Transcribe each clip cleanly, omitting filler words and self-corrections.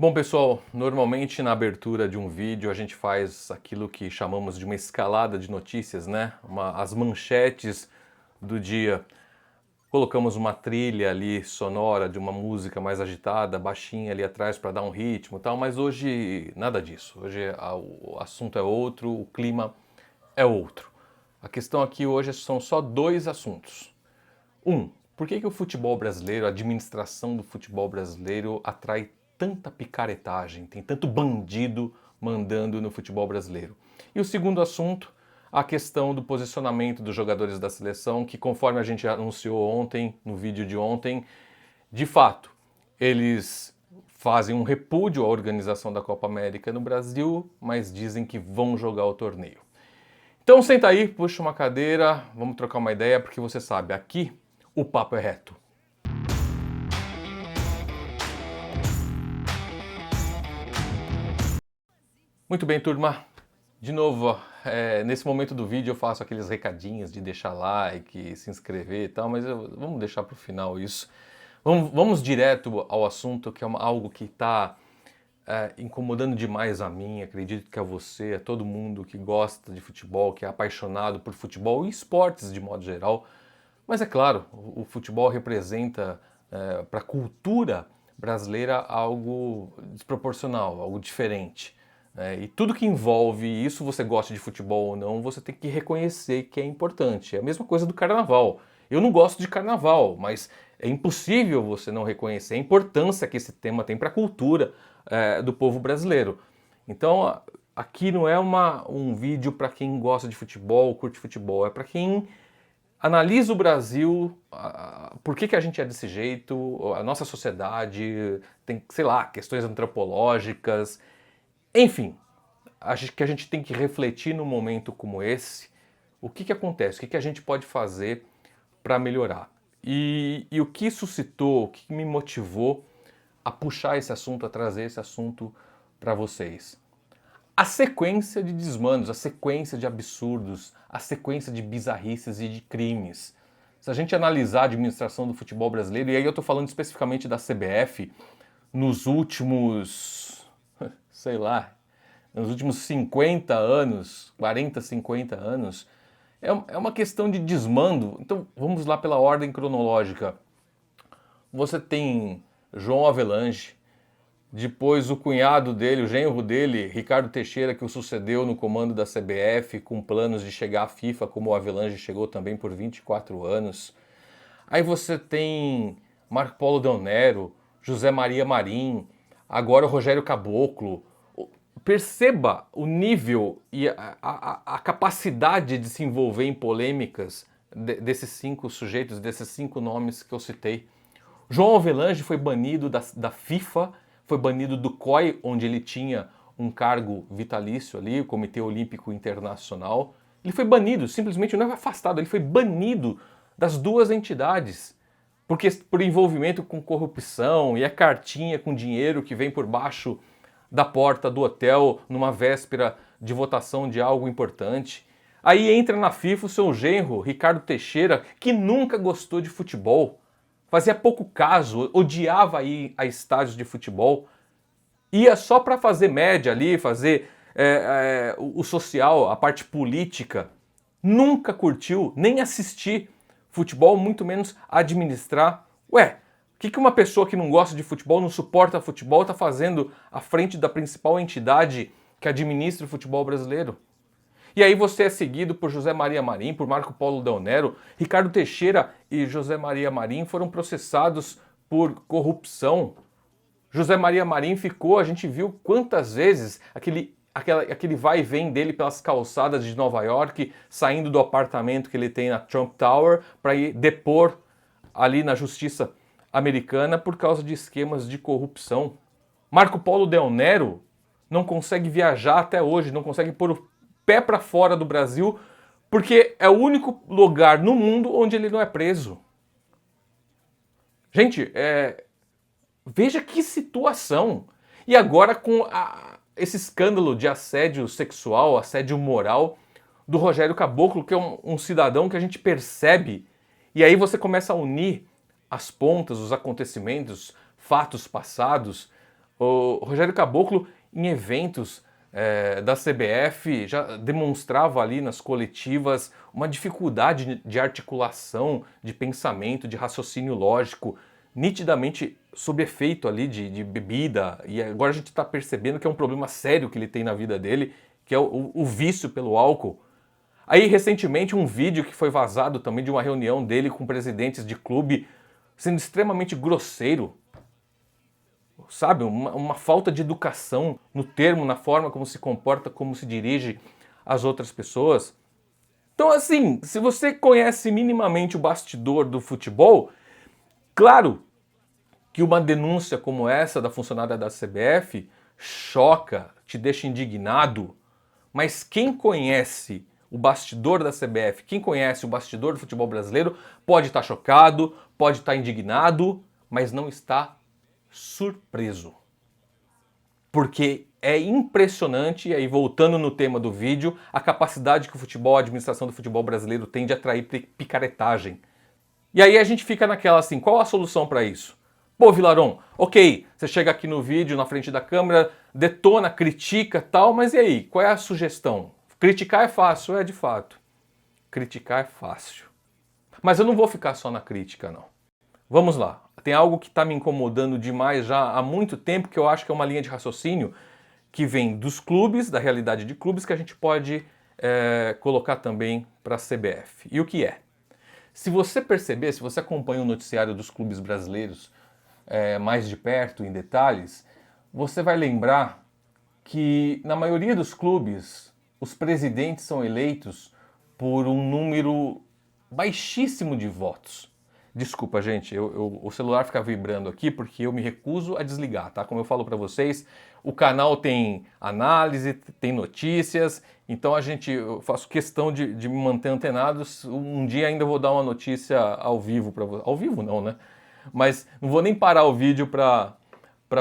Bom, pessoal, normalmente na abertura de um vídeo a gente faz aquilo que chamamos de uma escalada de notícias, né? As manchetes do dia. Colocamos uma trilha ali sonora de uma música mais agitada, baixinha ali atrás para dar um ritmo e tal, mas hoje nada disso. Hoje o assunto é outro, o clima é outro. A questão aqui hoje são só dois assuntos. Por que o futebol brasileiro, a administração do futebol brasileiro atrai tanta picaretagem, tem tanto bandido mandando no futebol brasileiro? E o segundo assunto, a questão do posicionamento dos jogadores da seleção, que conforme a gente anunciou ontem, no vídeo de ontem, de fato, eles fazem um repúdio à organização da Copa América no Brasil, mas dizem que vão jogar o torneio. Então senta aí, puxa uma cadeira, vamos trocar uma ideia, porque você sabe, aqui o papo é reto. Muito bem, turma. De novo, nesse momento do vídeo eu faço aqueles recadinhos de deixar like, se inscrever e tal, mas vamos deixar para o final isso. Vamos direto ao assunto, que é algo que está incomodando demais a mim, acredito que a você, a todo mundo que gosta de futebol, que é apaixonado por futebol e esportes de modo geral. Mas é claro, o futebol representa para a cultura brasileira algo desproporcional, algo diferente. E tudo que envolve isso, você gosta de futebol ou não, você tem que reconhecer que é importante. É a mesma coisa do carnaval. Eu não gosto de carnaval, mas é impossível você não reconhecer a importância que esse tema tem para a cultura do povo brasileiro. Então, aqui não é um vídeo para quem gosta de futebol, curte futebol, é para quem analisa o Brasil, por que a gente é desse jeito, a nossa sociedade, tem, sei lá, questões antropológicas, enfim, acho que a gente tem que refletir num momento como esse, o que acontece, o que a gente pode fazer para melhorar. E o que suscitou, o que me motivou a puxar esse assunto, a trazer esse assunto para vocês? A sequência de desmandos, a sequência de absurdos, a sequência de bizarrices e de crimes. Se a gente analisar a administração do futebol brasileiro, e aí eu estou falando especificamente da CBF, nos últimos, sei lá, nos últimos 50 anos, 40, 50 anos, é uma questão de desmando. Então vamos lá pela ordem cronológica. Você tem João Havelange, depois o cunhado dele, o genro dele, Ricardo Teixeira, que o sucedeu no comando da CBF, com planos de chegar à FIFA, como o Havelange chegou também por 24 anos. Aí você tem Marco Polo Del Nero, José Maria Marim, agora o Rogério Caboclo. Perceba o nível e a capacidade de se envolver em polêmicas desses 5 sujeitos, desses 5 nomes que eu citei. João Havelange foi banido da FIFA, foi banido do COI, onde ele tinha um cargo vitalício ali, o Comitê Olímpico Internacional. Ele foi banido, simplesmente não é afastado, ele foi banido das duas entidades, porque por envolvimento com corrupção e a cartinha com dinheiro que vem por baixo da porta do hotel numa véspera de votação de algo importante. Aí entra na FIFA o seu genro, Ricardo Teixeira, que nunca gostou de futebol, fazia pouco caso, odiava ir a estádios de futebol, ia só para fazer média ali, fazer o social, a parte política. Nunca curtiu, nem assistir futebol, muito menos administrar. Ué, o que uma pessoa que não gosta de futebol, não suporta futebol, está fazendo à frente da principal entidade que administra o futebol brasileiro? E aí você é seguido por José Maria Marim, por Marco Polo Del Nero. Ricardo Teixeira e José Maria Marim foram processados por corrupção. José Maria Marim ficou, a gente viu quantas vezes aquele vai e vem dele pelas calçadas de Nova York, saindo do apartamento que ele tem na Trump Tower, para ir depor ali na justiça americana por causa de esquemas de corrupção. Marco Polo Del Nero não consegue viajar até hoje, não consegue pôr o pé para fora do Brasil, porque é o único lugar no mundo onde ele não é preso. Gente, veja que situação. E agora com esse escândalo de assédio sexual, assédio moral do Rogério Caboclo, que é um cidadão que a gente percebe, e aí você começa a unir as pontas, os acontecimentos, fatos passados, O Rogério Caboclo, em eventos da CBF, já demonstrava ali nas coletivas uma dificuldade de articulação, de pensamento, de raciocínio lógico, nitidamente sob efeito ali de bebida. E agora a gente está percebendo que é um problema sério que ele tem na vida dele, que é o vício pelo álcool. Aí, recentemente, um vídeo que foi vazado também de uma reunião dele com presidentes de clube, sendo extremamente grosseiro. Sabe, uma falta de educação no termo, na forma como se comporta, como se dirige às outras pessoas. Então, assim, se você conhece minimamente o bastidor do futebol, claro que uma denúncia como essa da funcionária da CBF choca, te deixa indignado, mas quem conhece o bastidor da CBF, quem conhece o bastidor do futebol brasileiro, pode estar chocado, pode estar indignado, mas não está surpreso. Porque é impressionante, e aí voltando no tema do vídeo, a capacidade que o futebol, a administração do futebol brasileiro tem de atrair picaretagem. E aí a gente fica naquela assim, qual a solução para isso? Pô, Vilaron, ok, você chega aqui no vídeo, na frente da câmera, detona, critica tal, mas e aí, qual é a sugestão? Criticar é fácil, é de fato. Criticar é fácil. Mas eu não vou ficar só na crítica, não. Vamos lá. Tem algo que está me incomodando demais já há muito tempo, que eu acho que é uma linha de raciocínio que vem dos clubes, da realidade de clubes, que a gente pode colocar também para a CBF. E o que é? Se você perceber, se você acompanha o noticiário dos clubes brasileiros mais de perto, em detalhes, você vai lembrar que na maioria dos clubes os presidentes são eleitos por um número baixíssimo de votos. Desculpa, gente, o celular fica vibrando aqui porque eu me recuso a desligar, tá? Como eu falo para vocês, o canal tem análise, tem notícias, então eu faço questão de me manter antenado. Um dia ainda vou dar uma notícia ao vivo para vocês. Ao vivo não, né? Mas não vou nem parar o vídeo para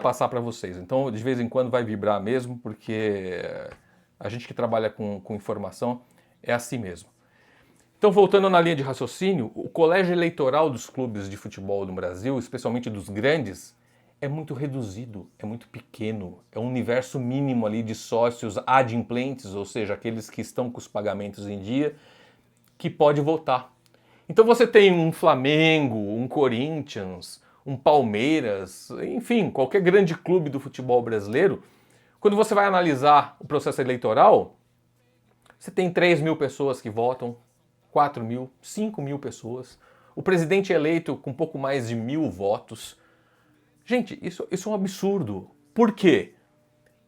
passar para vocês. Então, de vez em quando vai vibrar mesmo, porque a gente que trabalha com informação é assim mesmo. Então, voltando na linha de raciocínio, o colégio eleitoral dos clubes de futebol no Brasil, especialmente dos grandes, é muito reduzido, é muito pequeno. É um universo mínimo ali de sócios adimplentes, ou seja, aqueles que estão com os pagamentos em dia, que pode votar. Então você tem um Flamengo, um Corinthians, um Palmeiras, enfim, qualquer grande clube do futebol brasileiro. Quando você vai analisar o processo eleitoral, você tem 3 mil pessoas que votam, 4 mil, 5 mil pessoas. O presidente é eleito com pouco mais de 1.000 votos. Gente, isso é um absurdo. Por quê?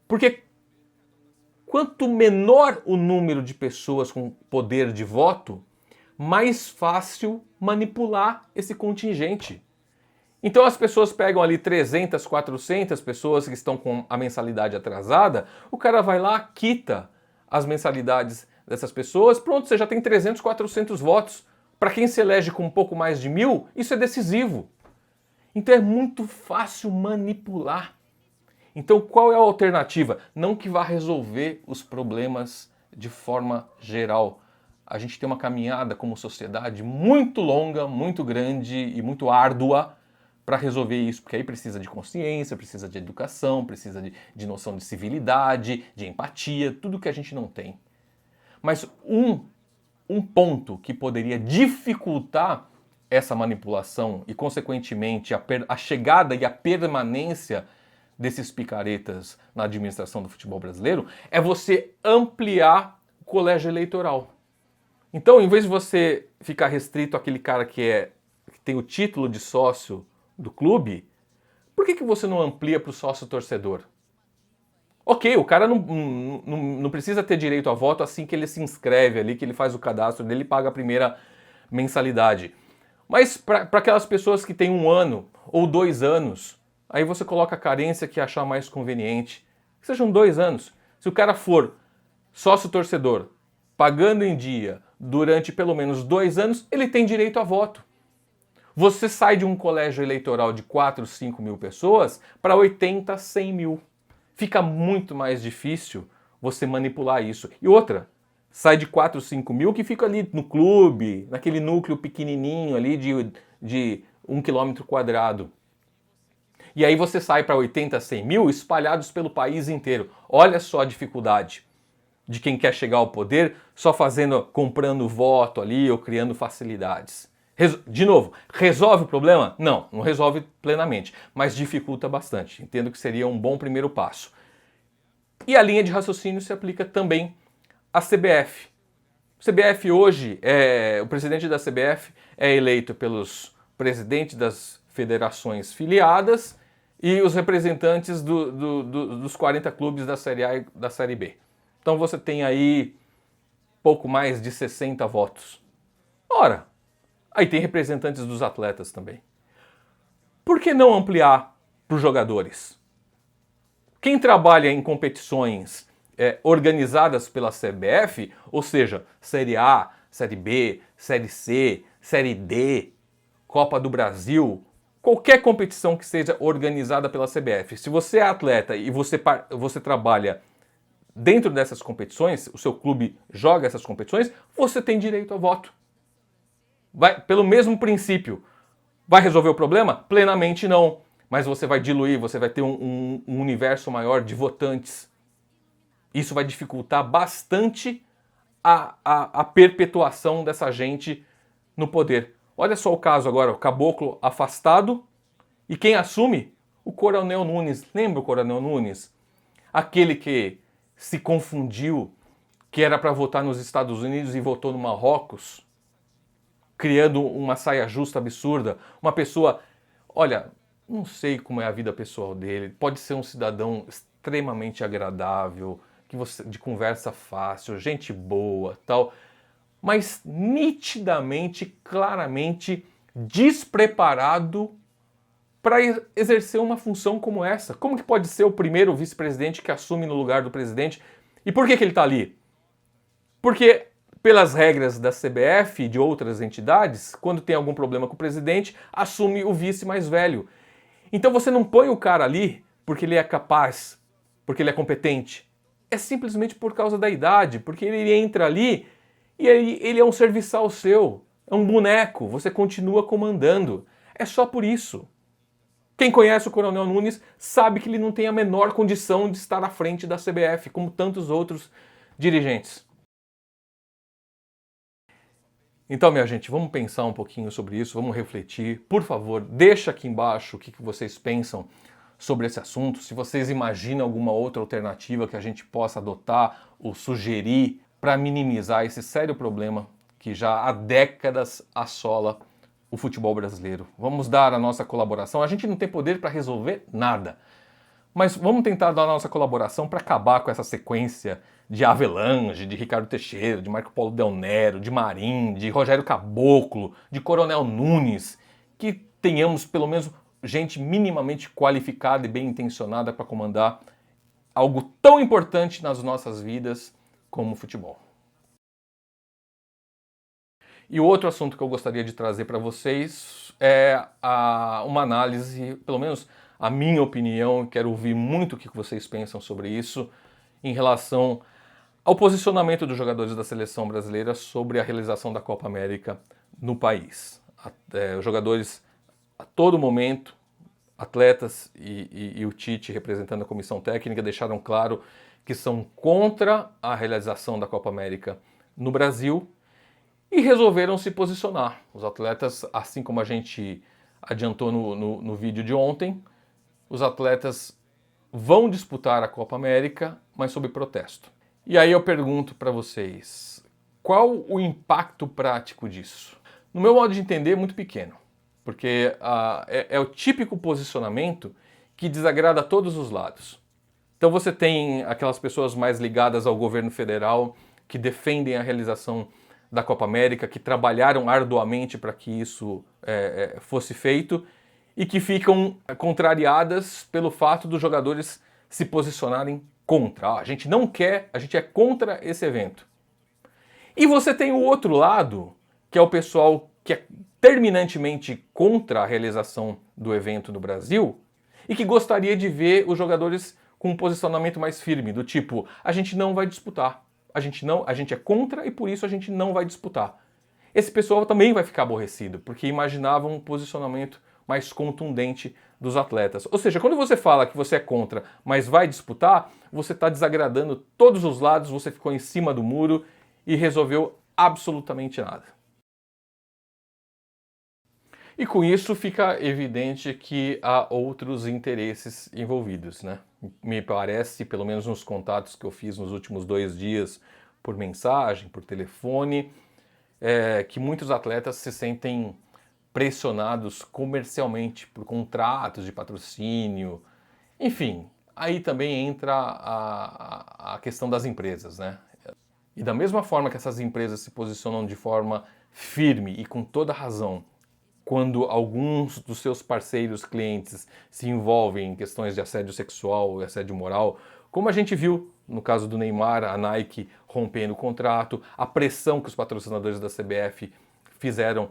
Porque quanto menor o número de pessoas com poder de voto, mais fácil manipular esse contingente. Então as pessoas pegam ali 300, 400 pessoas que estão com a mensalidade atrasada, o cara vai lá, quita as mensalidades dessas pessoas, pronto, você já tem 300, 400 votos. Para quem se elege com um pouco mais de 1.000, isso é decisivo. Então é muito fácil manipular. Então qual é a alternativa? Não que vá resolver os problemas de forma geral. A gente tem uma caminhada como sociedade muito longa, muito grande e muito árdua para resolver isso, porque aí precisa de consciência, precisa de educação, precisa de noção de civilidade, de empatia, tudo que a gente não tem. Mas um ponto que poderia dificultar essa manipulação e, consequentemente, a chegada e a permanência desses picaretas na administração do futebol brasileiro é você ampliar o colégio eleitoral. Então, em vez de você ficar restrito àquele cara que tem o título de sócio do clube, por que você não amplia para o sócio torcedor? Ok, o cara não precisa ter direito a voto assim que ele se inscreve ali, que ele faz o cadastro dele e paga a primeira mensalidade. Mas para aquelas pessoas que têm 1 ano ou 2 anos, aí você coloca a carência que achar mais conveniente. Que sejam 2 anos. Se o cara for sócio torcedor, pagando em dia durante pelo menos 2 anos, ele tem direito a voto. Você sai de um colégio eleitoral de 4, 5 mil pessoas para 80, 100 mil. Fica muito mais difícil você manipular isso. E outra, sai de 4, 5 mil que fica ali no clube, naquele núcleo pequenininho ali de 1 quilômetro quadrado. E aí você sai para 80, 100 mil espalhados pelo país inteiro. Olha só a dificuldade de quem quer chegar ao poder só comprando voto ali ou criando facilidades. De novo, resolve o problema? Não, não resolve plenamente, mas dificulta bastante. Entendo que seria um bom primeiro passo. E a linha de raciocínio se aplica também à CBF. CBF hoje, o presidente da CBF é eleito pelos presidentes das federações filiadas e os representantes dos 40 clubes da Série A e da Série B. Então você tem aí pouco mais de 60 votos. Ora, aí tem representantes dos atletas também. Por que não ampliar para os jogadores? Quem trabalha em competições organizadas pela CBF, ou seja, Série A, Série B, Série C, Série D, Copa do Brasil, qualquer competição que seja organizada pela CBF, se você é atleta e você trabalha dentro dessas competições, o seu clube joga essas competições, você tem direito a voto. Pelo mesmo princípio. Vai resolver o problema? Plenamente não. Mas você vai diluir, você vai ter um universo maior de votantes. Isso vai dificultar bastante a perpetuação dessa gente no poder. Olha só o caso agora, o Caboclo afastado e quem assume? O Coronel Nunes. Lembra o Coronel Nunes? Aquele que se confundiu, que era para votar nos Estados Unidos e votou no Marrocos, criando uma saia justa absurda. Uma pessoa, olha, não sei como é a vida pessoal dele, pode ser um cidadão extremamente agradável, de conversa fácil, gente boa, tal, mas nitidamente, claramente despreparado para exercer uma função como essa. Como que pode ser o primeiro vice-presidente que assume no lugar do presidente? E por que ele está ali? Porque, pelas regras da CBF e de outras entidades, quando tem algum problema com o presidente, assume o vice mais velho. Então você não põe o cara ali porque ele é capaz, porque ele é competente. É simplesmente por causa da idade, porque ele entra ali e ele é um serviçal seu, é um boneco, você continua comandando. É só por isso. Quem conhece o Coronel Nunes sabe que ele não tem a menor condição de estar à frente da CBF, como tantos outros dirigentes. Então, minha gente, vamos pensar um pouquinho sobre isso, vamos refletir. Por favor, deixa aqui embaixo o que vocês pensam sobre esse assunto, se vocês imaginam alguma outra alternativa que a gente possa adotar ou sugerir para minimizar esse sério problema que já há décadas assola o futebol brasileiro. Vamos dar a nossa colaboração. A gente não tem poder para resolver nada, mas vamos tentar dar a nossa colaboração para acabar com essa sequência de Avelange, de Ricardo Teixeira, de Marco Polo Del Nero, de Marim, de Rogério Caboclo, de Coronel Nunes, que tenhamos pelo menos gente minimamente qualificada e bem intencionada para comandar algo tão importante nas nossas vidas como o futebol. E o outro assunto que eu gostaria de trazer para vocês é uma análise, pelo menos a minha opinião, quero ouvir muito o que vocês pensam sobre isso, em relação ao posicionamento dos jogadores da seleção brasileira sobre a realização da Copa América no país. Os jogadores, a todo momento, atletas e o Tite, representando a comissão técnica, deixaram claro que são contra a realização da Copa América no Brasil e resolveram se posicionar. Os atletas, assim como a gente adiantou no vídeo de ontem, os atletas vão disputar a Copa América, mas sob protesto. E aí eu pergunto para vocês, qual o impacto prático disso? No meu modo de entender, muito pequeno, porque é o típico posicionamento que desagrada a todos os lados. Então você tem aquelas pessoas mais ligadas ao governo federal que defendem a realização da Copa América, que trabalharam arduamente para que isso fosse feito e que ficam contrariadas pelo fato dos jogadores se posicionarem contra. A gente não quer, a gente é contra esse evento. E você tem o outro lado, que é o pessoal que é terminantemente contra a realização do evento no Brasil e que gostaria de ver os jogadores com um posicionamento mais firme, do tipo, a gente não vai disputar. A gente é contra e por isso a gente não vai disputar. Esse pessoal também vai ficar aborrecido, porque imaginava um posicionamento mais contundente dos atletas. Ou seja, quando você fala que você é contra, mas vai disputar, você está desagradando todos os lados, você ficou em cima do muro e resolveu absolutamente nada. E com isso fica evidente que há outros interesses envolvidos, né? Me parece, pelo menos nos contatos que eu fiz nos últimos 2 dias, por mensagem, por telefone, que muitos atletas se sentem pressionados comercialmente por contratos de patrocínio. Enfim, aí também entra a questão das empresas, né? E da mesma forma que essas empresas se posicionam de forma firme e com toda razão quando alguns dos seus parceiros clientes se envolvem em questões de assédio sexual e assédio moral, como a gente viu no caso do Neymar, a Nike rompendo o contrato, a pressão que os patrocinadores da CBF fizeram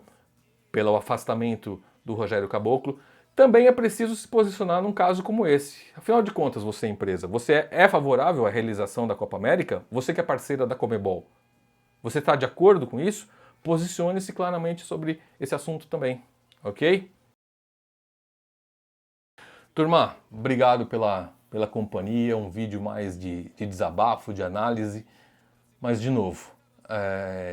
pelo afastamento do Rogério Caboclo, também é preciso se posicionar num caso como esse. Afinal de contas, você é empresa, você é favorável à realização da Copa América? Você que é parceira da Conmebol, você está de acordo com isso? Posicione-se claramente sobre esse assunto também, ok? Turma, obrigado pela companhia, um vídeo mais de desabafo, de análise, mas de novo,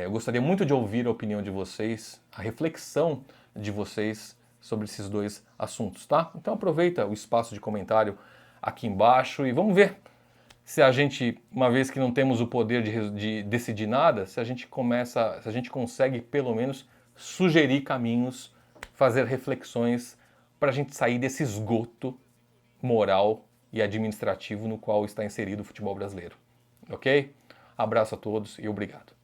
eu gostaria muito de ouvir a opinião de vocês, a reflexão de vocês sobre esses dois assuntos, tá? Então aproveita o espaço de comentário aqui embaixo e vamos ver se a gente, uma vez que não temos o poder de decidir nada, se a gente consegue pelo menos sugerir caminhos, fazer reflexões para a gente sair desse esgoto moral e administrativo no qual está inserido o futebol brasileiro. Ok? Abraço a todos e obrigado.